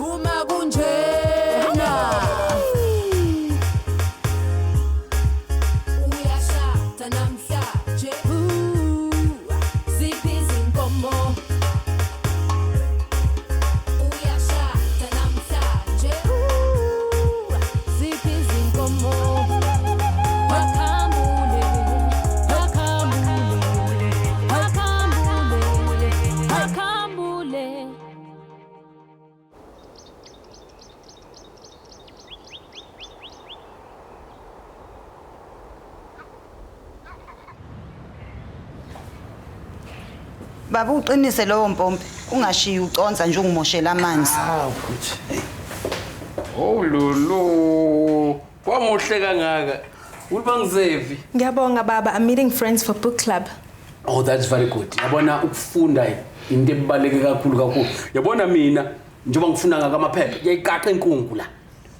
uma kunjena uyashada namhlanje ziphi izinkomo uyashada namhlanje ziphi izinkomo Baba uqinise lowo mpompi ungashiyi uconsa nje ungimoshela amanzi. Futhi. Oh lolo. Kwamuhle kangaka. Ulibangizevi. Ngiyabonga baba, I'm meeting friends for book club. Oh, that's very good. Yabona ukufunda into ebaleke kakhulu. Yabona mina njengoba ngifunda ngakamaphepha, yayiqaqa inkungu la.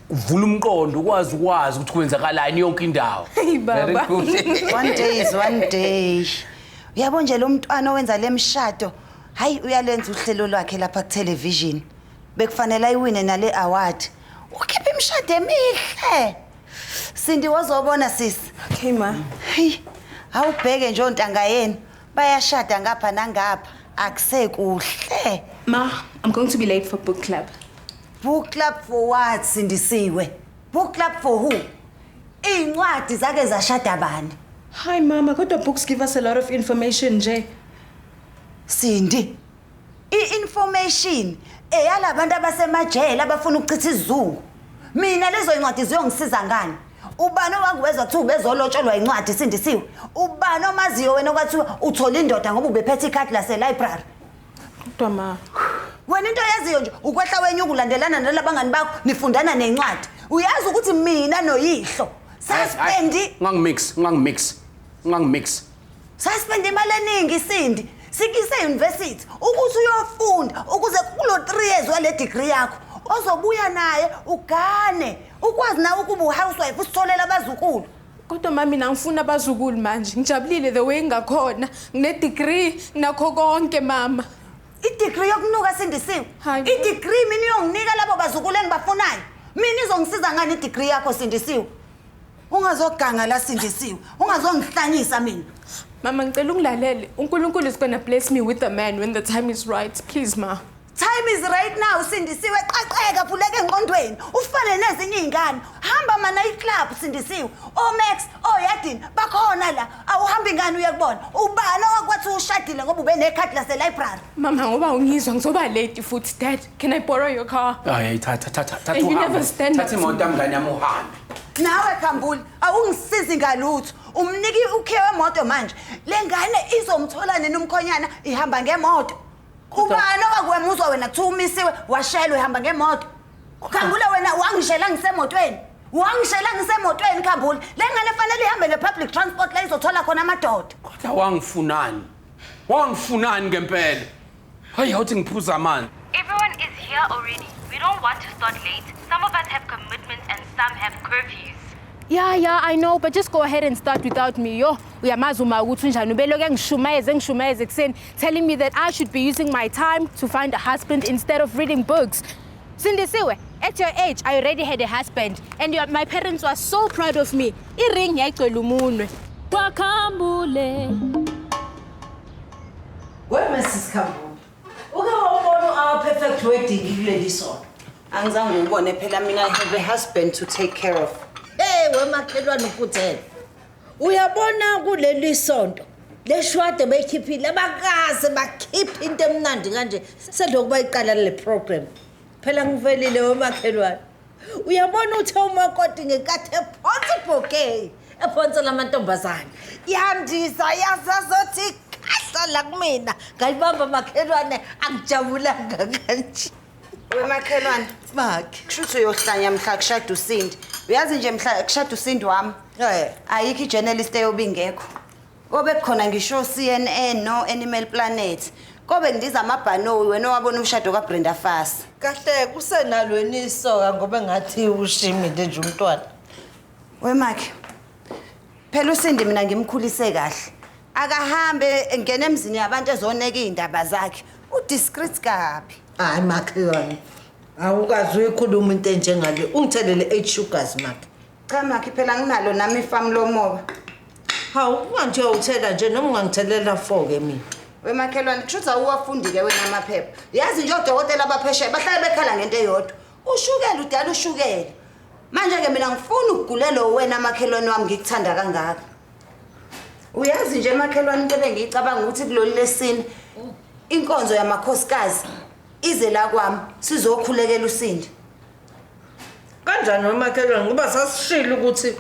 Uvula umqondo ukwazi ukuthi kwenzakalani yonke indawo. Hey baba. Very good. One day. Uyabona nje lo mntwana owenza lemshado, hayi uyalenza uhlelo lwakhe lapha ku television. Bekufanele ayiwine nale award. Ukhipha imshado emihle. Sindi wazobona sisi. Okay ma. Hey, awubheke nje ontanga yena. Bayashada ngapha nangapha. Akusekuhle. Ma, I'm going to be late for book club. Book club for what Sindisiwe? Book club for who? Incwadi zake zashada bani? Hi mama, kodwa books give us a lot of information nje. Sindi. I-information eyalabantu abasemajele abafuna ukuchitha izungu. Mina lezo incwadi ziyongisiza ngani? Ubani owakuweza kuthi ubezolotsholwa incwadi Sindisiwe? Ubani omaziyo wena okwathi uthola indoda ngoba ubephethe ikhadi lase library? Kodwa ma. Wena into yaziyo nje ukwehla wenyuku ulandelana nalabangani bakho nifundana nencwadi. Uyazi ukuthi mina noyihlo Ngangimix. Suspend imali eningi Sindi. Sikise university ukuthi uyofunda ukuze kulo 3 years wale degree yakho ozobuya naye ugane ukwazi nawe ukuba uhousewife usitholela abazukulu. Kodwa mami ngifuna abazukulu manje. Ngijabulile the way ngakhona. Ngine degree nakho konke mama. I-degree yokunuka Sindisiwe. Hayi. I-degree mina iyonginika labo bazukulu engibafunayo. Mina izongisiza ngani i-degree yakho Sindisiwe? Ungazoganga la Sindisiwe. Ungazongihlanyisa mina. Mama ngicela ungilalele. uNkulunkulu is going to bless me with a man when the time is right. Please ma. Time is right now Sindisiwe. Qaqeka phuleke engqondweni. Ufane nezinye izingane. Hamba mana iclub Sindisiwe. Omax, Yadini bakhona la. Awuhambi ngani uyakubona? Ubani okwathi ushadile ngoba ube nekhadi lase library? Mama ngoba ungizwa ngizoba late futhi. Dad, can I borrow your car? Hayi thatha You never stand up. Thatha imoto yamngane yami uhambe. Nawe Khambuli awungisizi ngalutho. Umniki ukhe wemoto manje. Lengane izomthola nini umkhonyana ihamba ngemoto. Ubani owakwemuzwa wena kuthi umisiwe washayelwa ihamba ngemoto? Khambula wena wangishela ngisemotweni. Wangishela ngisemotweni Khambuli. Lengane fanele ihambe ngepublic transport la izothola khona amadoda. Kodwa wangifunani ngempela? Hayi awuthi ngiphuza amanzi. Everyone is here already. We don't want to start late. Some of us have commitments and some have curfews. Yeah, I know, but just go ahead and start without me. Yo, uyamazi uma ukuthi njani ubeloke ngishumayeze kuseni telling me that I should be using my time to find a husband instead of reading books. Sindisiwe, at your age, I already had a husband and my parents were so proud of me. Iring yayicela umunwe. Kwakhambule. Where Mrs. Khambuli? Uke wabona our perfect wedding kuleli sonto. Angizange ubone phela mina I have a husband to take care of. Hey wemakhelwane ukuthela. Uyabona kuleli sonto leshwade bekhiphile abakaze bakhipha into emnandi kanje sedloku bayiqala le program. Phela ngivelile wemakhelwane. Uyabona uthe umakoti ngekathe ephonsi bouquet ephonsi lamantombazane. Yandisa yasazothi kahlala kumina. Ngayibamba makhelwane angijabulanga kanje. Wemakhelwane Bakhe. kushuthi uyohlanya mhla kushada uSindi. Uyazi nje mhla kushada uSindi wami. Ayikho ijournalist eyobingekho. Kobe khona ngisho CNN no Animal Planet. Kobe ngidiza amabhanoyi wena owabona umshado kaBrenda Fassie. Kahle kusenalo enisoka ngoba ngathi ushimile nje umntwana. Wemakhe. Phela uSindi mina ngimkhulise kahle. Akahambe engena emzini yabantu ezoneka izindaba zakhe. Udiscreet kabi. Hayi makhelwane. Awukazi uyikhuluma into enjengale. Ungithelele 8 sugars makhe. Cha makhe phela nginalo nami ifamu lomoba. Hawu ungathi uyawuthela nje noma ungangithelela 4 ke mina. Wemakhelwane kushuthi awuwafundi ke wena amaphepha. Yazi nje odokotela abaphesheya bahlale bekhala ngento eyodwa. Ushukela udala ushukela. Manje ke mina ngifuna ukugulelo wena makhelwane wami ngikuthanda kangaka. Uyazi nje makhelwane into bengicabanga ukuthi kulolu lesini inkonzo yamakhosikazi ize la kwami sizokhulekela usindi. Kanjani umakhelwane ngoba sasishilo ukuthi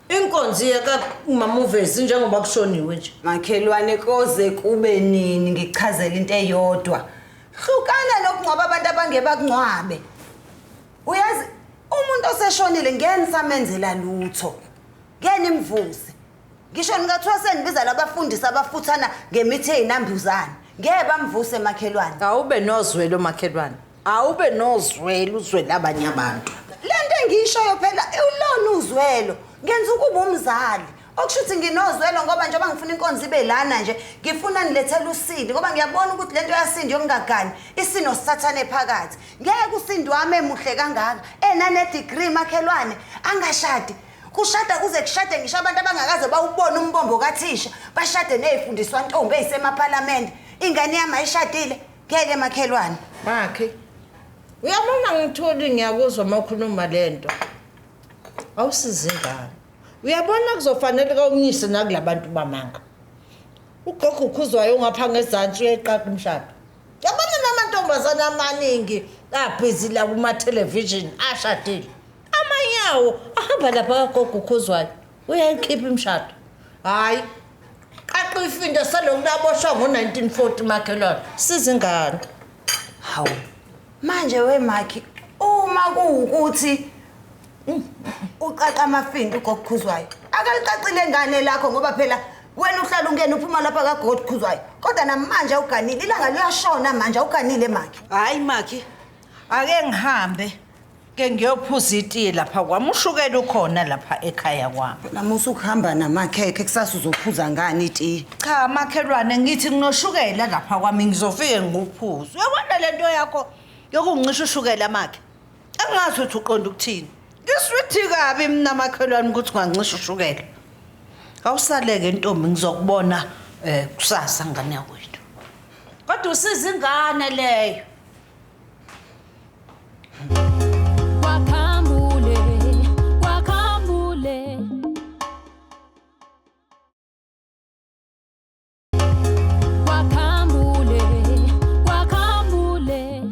inkonzo yaka mamuvezi njengoba kushoniwe nje. Makhelwane koze kube nini ngichazela into eyodwa. Hlukana nokungcwaba abantu abangeba kungcwabe. Uyazi umuntu oseshonile ngeke nisamenzela lutho. Ngeke nimvuze. Ngisho ningathiwa senibiza labafundisi abafuthana ngemithi eyinambuzane. Ngeke bamvuse makhelwane. Awube nozwelo makhelwane. Awube nozwelo uzwela abanye abantu. Lento engishoyo phela ulona uzwelo. Ngenza ukuba umzali. Okushuthi nginozwelo ngoba njengoba ngifuna inkonzo ibe lana nje, ngifuna nilethele usindi ngoba ngiyabona ukuthi lento yasindi yokungagani isino sathane phakathi. Ngeke usindi wami emuhle kangaka, enane degree makhelwane, angashadi. Kushada kuze kushade ngisho abantu abangakaze bawubona umbombo kathisha, bashade nezifundiswa ntombi ezisemaphalamende. Ingane yami ayishadile, ngeke makhelwane. Makhe. Uyabona ngitholi ngiyakuzwa makhuluma lento. Awusizingane. Uyabona kuzofanele kawunyise nakulabantu bamanga. Ugogo ukhuzwayo ngapha ngezantsi uyeqaqa umshado. Yabona namantombazana amaningi abhizi la kuma television ashadile. Amanyawo ahamba lapha kagogo ukhuzwayo. Uyayikhipha imshado. Hayi. Qaqa ifindo salokunaboshwa ngo1940 makhelwane. Sizingane. Hawu. Manje we Makhi uma kuukuthi uqaqa amafindo ugokukhuzwayo. Akalicacile ngane lakho ngoba phela wena uhlala ungena uphuma lapha kagokukhuzwayo. Kodwa namanje awuganile ilanga liyashona manje awuganile Makhi. Hayi Makhi. Ake ngihambe ke ngiyophuza itiye lapha kwami ushukela ukhona lapha ekhaya kwami. Namusa ukuhamba namakhekhe kusasa uzophuza ngani itiye. Cha makhelwane ngithi nginoshukela lapha kwami ngizofike nguphuze. Uyabona lento yakho yokungicisha ushukela Makhi. Angazi ukuthi uqonda ukuthini. Ngiswithi kabi mina makhelwane ukuthi ungancisha ushukela. Awusaleke intombi ngizokubona kusasa ngane yakwethu. Kodwa usizingane leyo. Wakhambule, wakhambule. Wakhambule, wakhambule.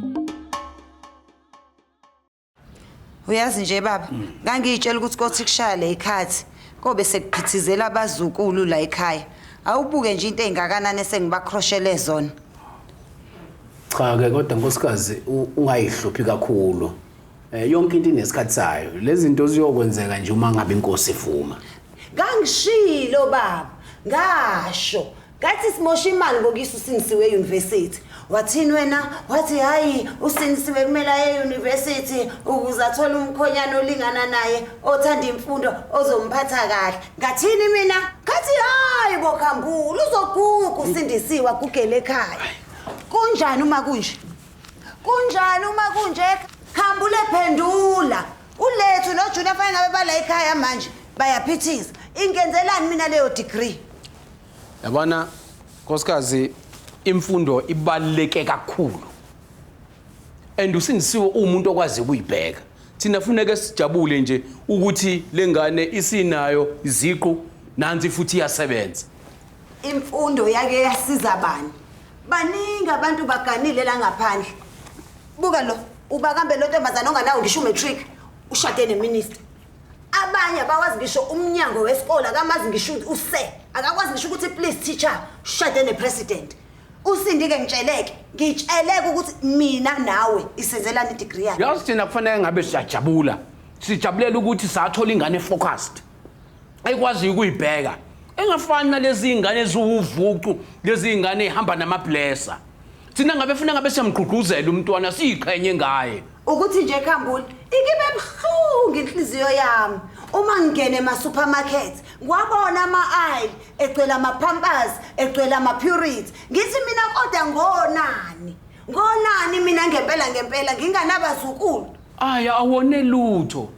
Uyazi nje baba, ngangiyitshela ukuthi kothi kushaya ikhathi, kobe sekuphithizela abazukulu la ekhaya. Awubuke nje into engakanani esengibakroshele zona. Cha ke kodwa nkosikazi ungayihluphi kakhulu. Yonke into inesikhathi sayo. Lezi zinto ziyokwenzeka nje uma ngabe inkosi ivuma. Ngangishilo baba, ngasho. Ngathi simosha imali ngokisa uSinisiwe euniversity. Wathini wena? Wathi hayi uSinisiwe kumele aye euniversity ukuze athole umkhonyana olingana naye, othanda imfundo, ozomphatha kahle. Ngathini mina? Ngathi hayi bokhambula uzoguga uSindisiwe agugele ekhaya. Kunjani uma kunje? Kunjani uma kunje? Khambule phendula. Ulethu noJunior fana ngabe bala ekhaya manje bayaphithisa. Ingenzelani mina leyo degree? Yabona nkosikazi imfundo ibaluleke kakhulu. And uSindisiwe umuntu okwazi ukuyibheka. Thina funeka sijabule nje ukuthi lengane isinayo iziqu nansi futhi iyasebenza. Imfundo yake yasiza bani? Baningi abantu baganile la ngaphandle. Buka lo, ubakambe lo ntombazana onganawo ngisho matric, ushade neminister. Abanye abawazi ngisho umnyango wesikole akamazi ngisho use. Akakwazi ngisho ukuthi please teacher, ushade nepresident. Usindike ngitsheleke, ngitsheleke ukuthi mina nawe isenzelana idegree yakhe. Yazi thina kufanele ngabe siyajabula. Sijabulela ukuthi sathola ingane focused. Ayikwazi ukuyibheka. Engafani nalezi ingane eziwuvucu, lezi ingane ehamba namablesser. Thina ngabe funa ngabe siyamgqugquzela umntwana siyiqhenye ngaye. Ukuthi nje Khambule, ikibe ebhlungu inhliziyo yami. Uma ngene ema supermarket, ngwabona ama-aisle egcwele ama-Pampers, egcwele ama-Purity. Ngithi mina kodwa ngonani? Ngonani mina ngempela nginganabazukulu. Aya awone lutho.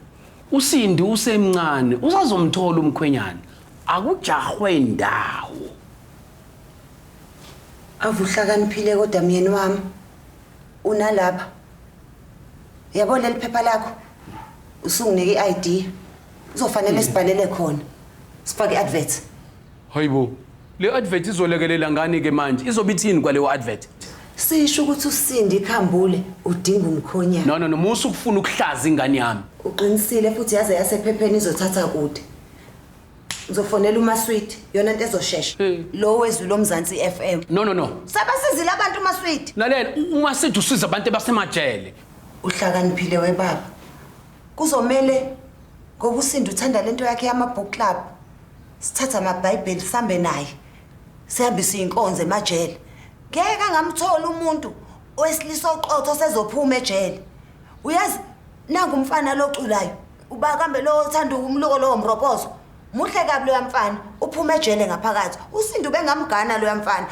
Usindi usemncane, usazomthola umkhwenyana. Akujahwe indawo. Avuhlakaniphile kodwa myeni wami. Unalapha. Yabona liphepha lakho. Usunginike iID. Uzofanele sibhalele khona. Sifake advert. Hayibo. Le advert izolekelela ngani ke manje? Izoba ithini kwaleyo advert? Sisho ukuthi usindi ikhambule udinga umkhonyana. No, musu ukufuna ukuhlaza ingane yami. Uqinisile futhi yaze yasephepheni izothatha kude. Ngizofonela uMaswiti yona into ezoshesha. Lo wezwi lomzansi FM. No. Sabasizile abantu uMaswiti. Lalela, ungasethi usiza abantu abasemajele. Uhlakaniphile webaba. Kuzomela ngoba usindi uthanda lento yakhe yama-book club. Sithatha amaBhayibheli sambe naye. Sihambisa inkonzo emajele. Ngeke ngamthola umuntu owesilisa oqotho sezophuma ejele. Uyazi nangu umfana loculayo. Uba kambe lo uthanda umluko lo mropozo. Muhle kabi lo yamfana uphuma ejele ngaphakathi. Usindi bengamgana lo yamfana.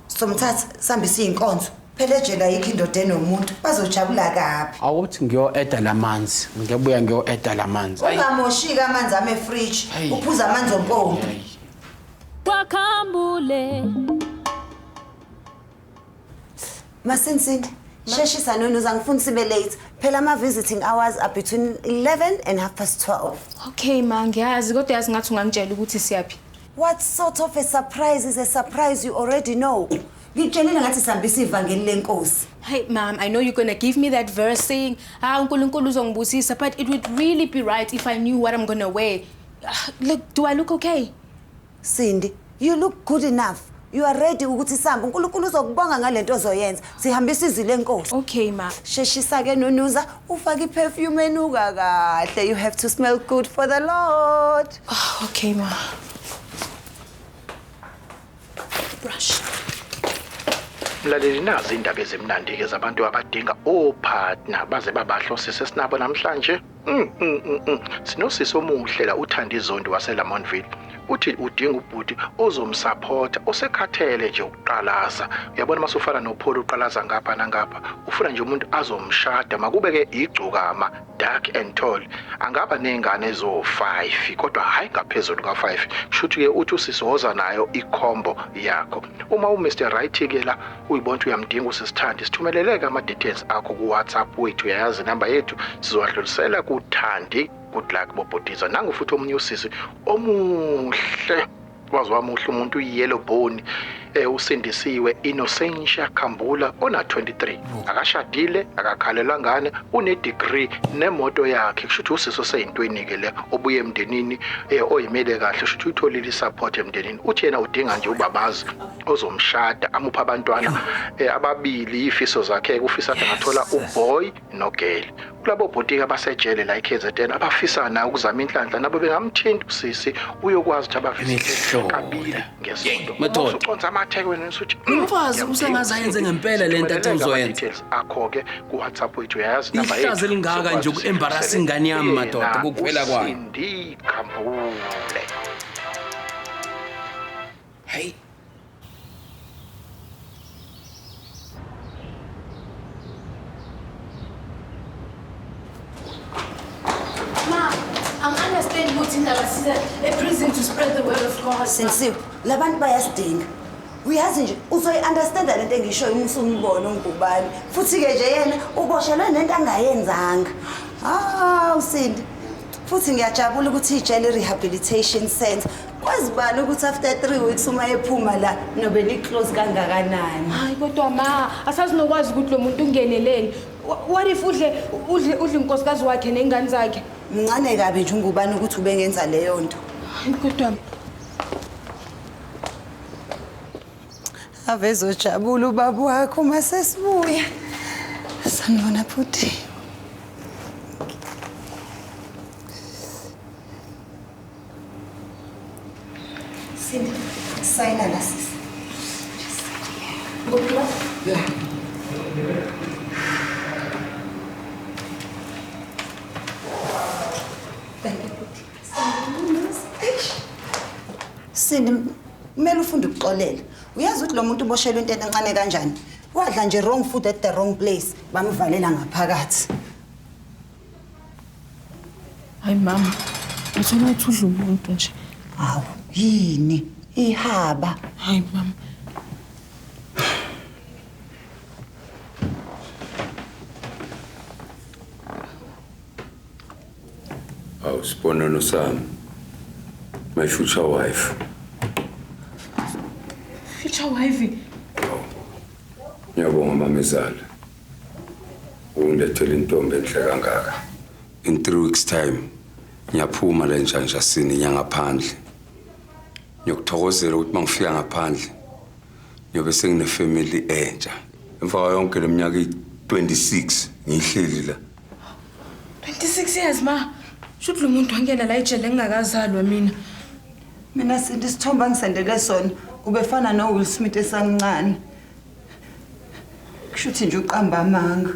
Somthatha sambisa inkonzo. Phela ejele ayikho indoda enomuntu. Bazojabula kabi. Awuthi ngiyo-eda lamanzi. Ngiyabuya ngiyo-eda lamanzi. Ungamoshika amanzi ame-fridge. Uphuza amanzi ompompi. Kwakhambule. Masinsini, sheshisa nonuza ngifuna sibe late. Phela ama-visiting hours are between 11 and 12:30. Okay ma, ngiyazi kodwa yazi ngathi ungangitshela ukuthi siyaphi. What sort of a surprise is a surprise you already know? Ngitshelile ngathi sihambisa ivangeli lenkosi. Hey ma'am, I know you're gonna give me that verse saying, uNkulunkulu uzongibusisa, but it would really be right if I knew what I'm gonna wear. Look, do I look okay? Cindy, you look good enough. You are ready ukuthi sihamba. uNkulunkulu uzokubonga ngalento ozoyenza. Sihambisa izwi lenkosi. Okay ma. Sheshisa ke nonuza ufake iperfume enuka kahle. You have to smell good for the Lord. Oh, okay ma. Brush. Mlaleli nazi indaba ezimnandi ke zabantu abadinga opartner baze babahlosise sinabo namhlanje. Sinosisi omuhle la uthanda izondo waseLamontville. Uthi udinga ubhuti ozomsupport osekhathele nje ukuqalaza. Uyabona masufana noPaul uqalaza ngapha nangapha. Ufuna nje umuntu azomshada makube ke igcukama dark and tall. Angaba nezingane ezo5 kodwa hayi ngaphezulu ka5. Kushuthi ke uthi usisihoza nayo ikhombo yakho. Uma uMr Right ke la uyibona uyamdinga usisithandi sithumeleleke ama details akho ku WhatsApp wethu uyayazi number yethu sizowadlulisela kuThandi. Good luck bobhutiza nangu futhi omunye usisi omuhle waziwamuhle umuntu uyellow bone usindisiwe Innocentia Khambula ona 23 akashadile akakhalelwa ngane une degree nemoto yakhe kushuthi usiso seyintweni ke le obuye emndenini oyimele kahle kushuthi utholile support emndenini uthi yena udinga nje ubabazi ozomshada amupha abantwana ababili ifiso zakhe ufisa angathola uboy no girl kulabo bhotika basejele la eKZN abafisana ukuzama inhlanhla nabo bengamthinta usisi uyokwazi ukuthi abavise kabili ngesonto uconza amatheke wena usuthi umfazi usengazayenze ngempela lento athi uzoyenza akho ke ku WhatsApp wethu uyayazi namba yethu ihlazo lingaka nje uku-embarrass ingane yami madoda kukuphela kwayo Ndi Khambule. hey I'm understanding ukuthi indaba siza prison to spread the word of God. Sinsiwe, labantu bayasidinga. Uyazi nje uzoyi-understanda lento engishoyo uma usungibona ungubani. Futhi ke nje yena uboshelwe nento angayenzanga. Usindi. Futhi ngiyajabula ukuthi ijele rehabilitation center kwazibani ukuthi after 3 weeks uma ephuma la nobe ni close kangakanani. Hayi kodwa ma, asazinokwazi ukuthi lo muntu ungenelele. What if udle inkosikazi wakhe nengane zakhe? Mncane kabi nje ungubani ukuthi ubengenza leyo nto. Hayi kodwa Avezojabula ubaba wakho masesibuya. Sanibona futhi. Sindi, sayina la sisi. Ngokula? La. Sindi, kumele ufunde ukuxolela. Uyazi ukuthi lo muntu uboshelwe into encane kanjani? wadla nje wrong food at the wrong place bamvalela ngaphakathi. Hayi mama, ngithona ukuthi udla umuntu nje. Hawu yini ihaba. Hayi mama. Awu Sibonelo sami. My future wife. Future wife. Ngiyabonga mamezala. Ungilethele intombi enhle kangaka. In 3 weeks time ngiyaphuma la eNjanjasini nyangaphandle. Ngiyokuthokozela ukuthi mangifika ngaphandle ngiyobe sengine family entsha. Emva yonke leminyaka 26 ngihleli la. 26 years ma. Should lo muntu wangena la ejele ngingakazalwa mina. Mina Sindi isithombe ngisendele sona ubefana no Will Smith esamncane. Kushuthi nje uqamba amanga.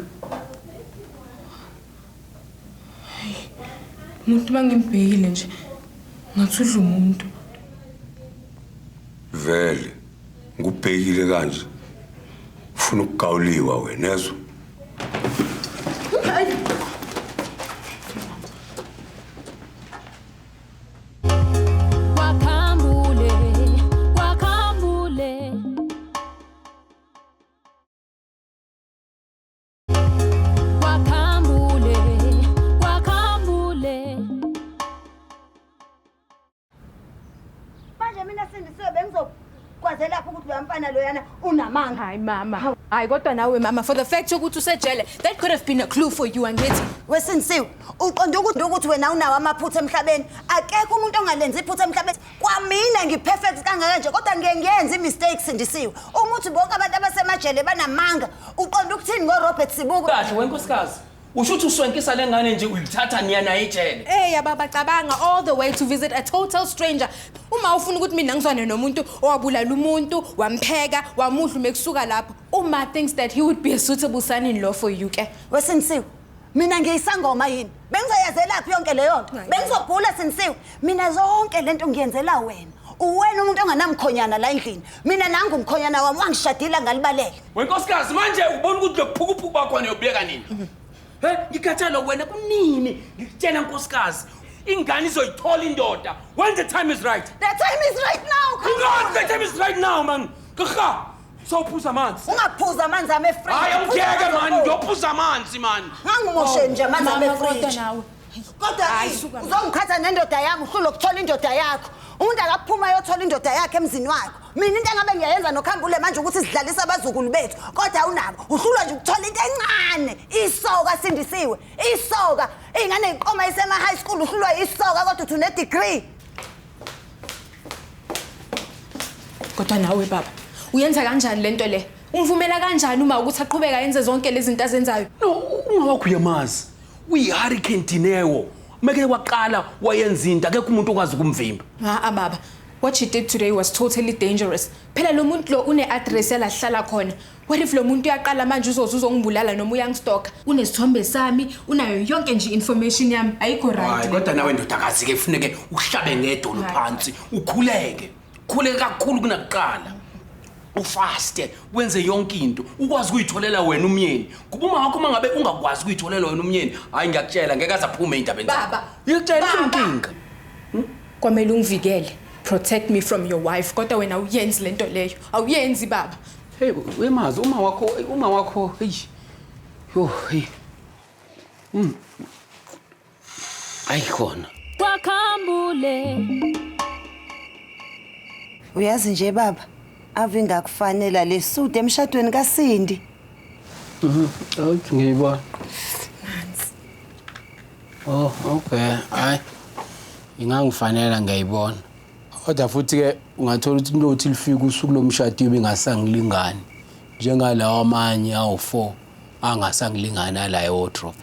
Umuntu mangimbhekile nje ngathi udla umuntu. Vele ngubhekile kanje. Ufuna ukugawuliwa wena ezwe. Wakambule, wakambule. Wakambule, wakambule. Manje mina Sindi bengizokwazela lapho ukuthi uyamfana loyana unamanga. Hayi mama. Hayi kodwa nawe mama, for the fact ukuthi usejele, that could have been a clue for you angithi. Wesinsiwe uqonda ukuthi wena unawo amaphutha emhlabeni akekho umuntu ongalenza iphutha emhlabeni kwamina ngiperfect kangaka nje kodwa ngiyenza imistakes Sindisiwe umuthi bonke abantu abasemajele banamanga uqonda ukuthini ngoRobert Sibuko kahle wenkosikazi usho ukuthi uswenkisa lengane nje uyithatha niyana ejele Baba cabanga all the way to visit a total stranger. Uma ufuna ukuthi mina ngizwane nomuntu owabulala umuntu, wampheka, wamuhla mekusuka lapho. Uma thinks that he would be a suitable-son-in-law for you ke. Wesinsiwe mina ngiyisangoma yini bengizoyazela laphi yonke leyo nto bengizobhula Sindisiwe mina zonke lento ngiyenzela wena uwena umuntu onganamkhonyana la endlini mina nangu umkhonyana wami wangishadila ngalibalele wenkosikazi manje ubona ukuthi lokuphukuphuku bakhona yobuyeka nini ngikhathalo wena kunini ngikutshela nkosikazi ingane izoyithola indoda when the time is right. The time is right now. God, the time is right now man. Kha sawuphuza amanzi. Ungaphuza amanzi ame free. Hayi angiyeke man ngiyophuza amanzi man. Ngangimoshe nje amanzi ame free. Kodwa nawe. Kodwa uzongikhatha nendoda yami uhlule ukuthola indoda yakho. Umuntu akaphuma ayothola indoda yakhe emzini wakho. Mina into engabe ngiyayenza nokhambule manje ukuthi sidlalisa abazukulu bethu. Kodwa awunabo. Uhlulwa nje ukuthola into encane. Isoka Sindisiwe. Isoka. Ingane iqoma isema high school uhlulwa isoka kodwa uthi une degree. Kodwa nawe baba, uyenza kanjani lento le? Ungivumela kanjani uma ukuthi aqhubeka yenze zonke lezi zinto azenzayo? No, ungawakho uyamazi. Uyi-hurricane Dineo. Meke waqala wayenza into akekho umuntu okwazi ukumvimba. Baba, what she did today was totally dangerous. Phela lo muntu lo une-address yalahlala khona. What if lo muntu uyaqala manje uzongibulala noma uyangistalka? Unesithombe sami, unayo yonke nje information yami. Ayikho right. Hayi kodwa nawe ndodakazi ke kufuneke uhlabe ngedolo phansi, ukhuleke. Khuleke kakhulu kunakuqala. Ufaste, wenze yonke into, ukwazi ukuyitholela wena umyeni. Kuba uma wakho mangabe ungakwazi ukuyitholela wena umyeni, hayi ngiyakutshela ngeke azaphume indabeni zakho. Baba, ngiyakutshela inkinga. Kwamele ungivikele. Protect me from your wife. Kodwa wena uyenzi lento leyo. Awuyenzi baba. Hey, wemazi uma wakho, hey. Yo, hey. Ayikhona. Wakambule. Uyazi nje baba, ave ngakufanele lesude emshadweni kaSindi. Awuthi ngiyibona. Oh, okay. Hayi. Ingangifanele ngiyibona. Kodwa futhi ke ungathola ukuthi indothi lifika usuku lomshado ibingasangilingani. Njengalawa amanye awu4 angasangilingana la eWardrop.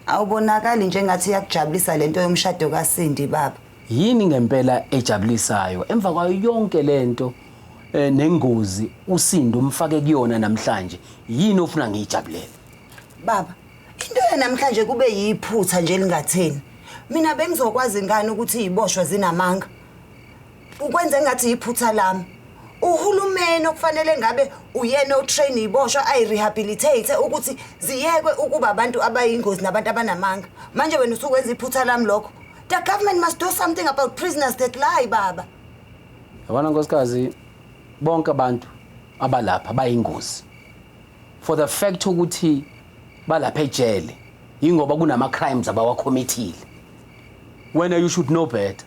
Awubonakali njengathi yakujabulisa lento yomshado kaSindi baba. Yini ngempela ejabulisayo emva kwayo yonke lento nengozi uSindi umfake kuyona namhlanje yini ofuna ngijabulele Baba into namhlanje kube yiphutha nje lingatheni mina bengizokwazi ngani ukuthi iziboshwa zinamanga ukwenza engathi iphutha lami uhulumeni okufanele ngabe uyena otrain iboshwa ayirehabilitate ukuthi ziyekwe ukuba abantu abayingozi nabantu abanamanga. Manje wena usukwenza iphutha lami lokho. The government must do something about prisoners that lie, baba. Yabona nkosikazi, bonke abantu abalapha bayingozi. For the fact ukuthi balapha ejele, ingoba kunama crimes abawakhommithile. Wena you should know better.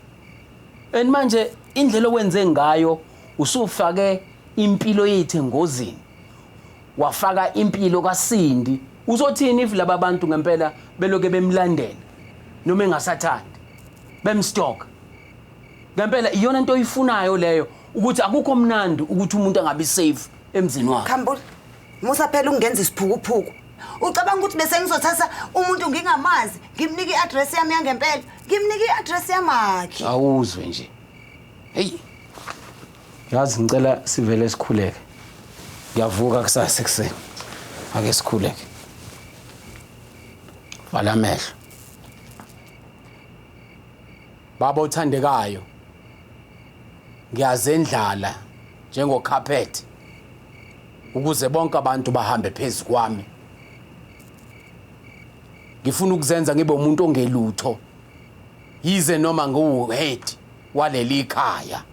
And manje indlela owenze ngayo usufake impilo yethu engozini. Wafaka impilo kaSindi. Uzothini if laba bantu ngempela beloke bemlandela noma engasathandi bemstock. Ngempela iyona into oyifunayo leyo ukuthi akukho mnandi ukuthi umuntu angabi safe emzini wakhe. Khambula. Musa phela ungenza isiphukuphuku. Ucabanga ukuthi bese ngizothatha umuntu ngingamazi, ngimnika iaddress yami yangempela, ngimnika iaddress yamakhe. Awuzwe nje. Hey. Yazi ngicela sivele sikhuleke. Ngiyavuka kusasa ekseni. Ake sikhuleke. Vala amehlo. Baba othandekayo. Ngiyazendlala njengocarpet ukuze bonke abantu bahambe phezulu kwami. Ngifuna ukuzenza ngibe umuntu ongelutho. Yize noma nguhead waleli khaya.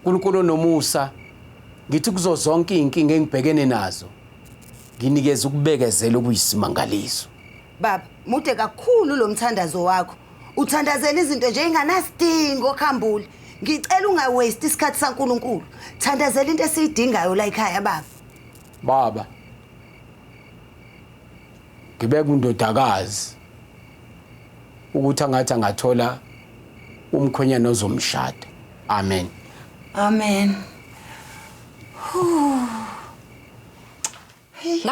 uNkulunkulu nomusa ngithi kuzo zonke inkinga engibhekene nazo nginikeza ukubekezela okuyisimangaliso. Baba, mude kakhulu lo mthandazo wakho. Uthandazela izinto nje enganasidingo Khambula. Ngicela ungawaste isikhathi saNkulunkulu. Thandazela into esiyidingayo la ekhaya baba. Baba, ngibeka undodakazi ukuthi angathi angathola umkhwenyana ozomshada. Amen. Amen.